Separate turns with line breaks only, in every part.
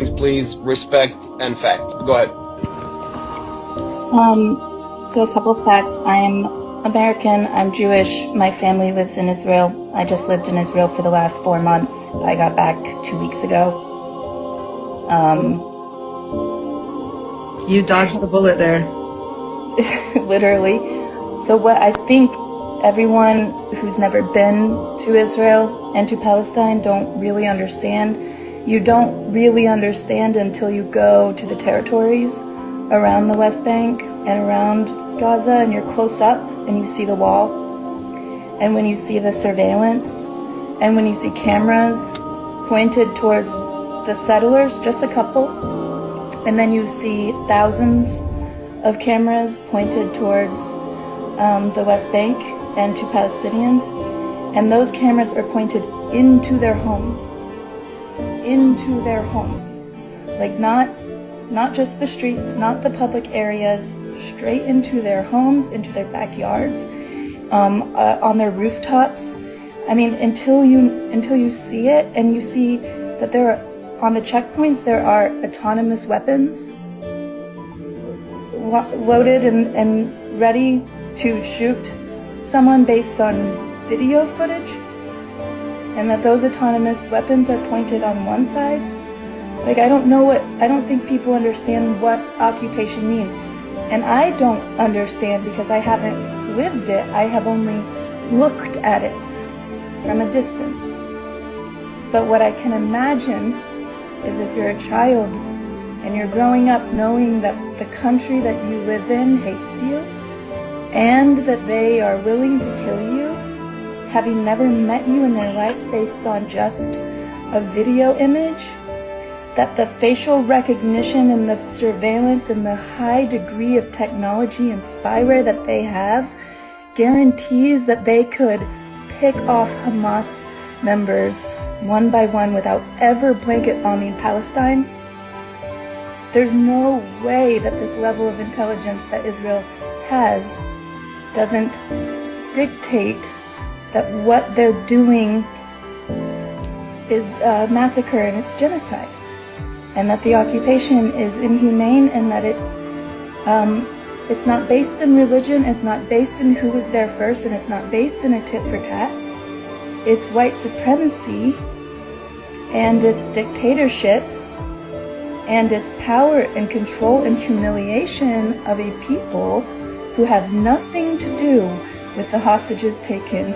please, respect and fact. Go ahead.
So a couple of facts. I'm American, I'm Jewish, my family lives in Israel. I just lived in Israel for the last 4 months. I got back 2 weeks ago.
You dodged the bullet there.
Literally. So what I think everyone who's never been to Israel and to Palestine don't really understand, you don't really understand until you go to the territories around the West Bank and around Gaza, and you're close up and you see the wall, and when you see the surveillance, and when you see cameras pointed towards the settlers, just a couple, and then you see thousands of cameras pointed towards the West Bank and to Palestinians, and those cameras are pointed into their homes, like not just the streets, not the public areas, straight into their homes, into their backyards, on their rooftops. I mean, until you see it, and you see that there are, on the checkpoints, there are autonomous weapons loaded and ready to shoot someone based on video footage, and that those autonomous weapons are pointed on one side. Like, I don't think people understand what occupation means. And I don't understand because I haven't lived it. I have only looked at it from a distance. But what I can imagine is if you're a child and you're growing up knowing that the country that you live in hates you and that they are willing to kill you, having never met you in their life based on just a video image, that the facial recognition and the surveillance and the high degree of technology and spyware that they have guarantees that they could pick off Hamas members one by one without ever blanket bombing Palestine. There's no way that this level of intelligence that Israel has doesn't dictate that what they're doing is massacre and it's genocide, and that the occupation is inhumane, and that it's not based in religion, it's not based in who was there first, and it's not based in a tit for tat. It's white supremacy, and it's dictatorship, and it's power and control and humiliation of a people who have nothing to do with the hostages taken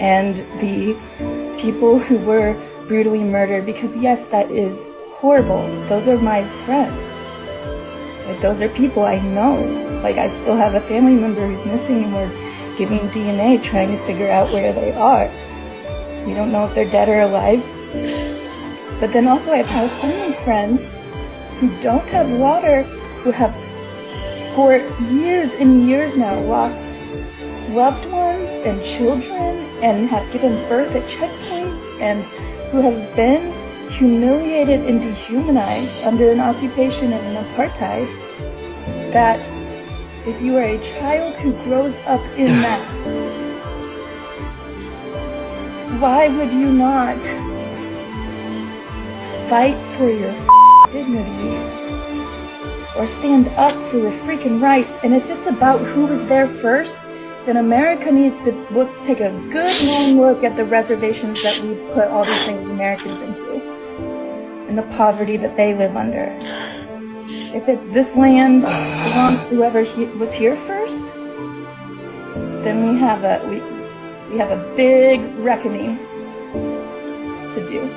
and the people who were brutally murdered. Because yes, that is horrible. Those are my friends. Like, those are people I know. Like, I still have a family member who's missing, and we're giving DNA trying to figure out where they are. We don't know if they're dead or alive. But then also I have Palestinian friends who don't have water, who have for years and years now lost loved ones and children, and have given birth at checkpoints, and who have been humiliated and dehumanized under an occupation and an apartheid, that if you are a child who grows up in that, why would you not fight for your dignity or stand up for your freaking rights? And if it's about who was there first, then America needs to take a good long look at the reservations that we put all these things Americans into, and the poverty that they live under. If it's this land belongs to whoever was here first, then we have a big reckoning to do.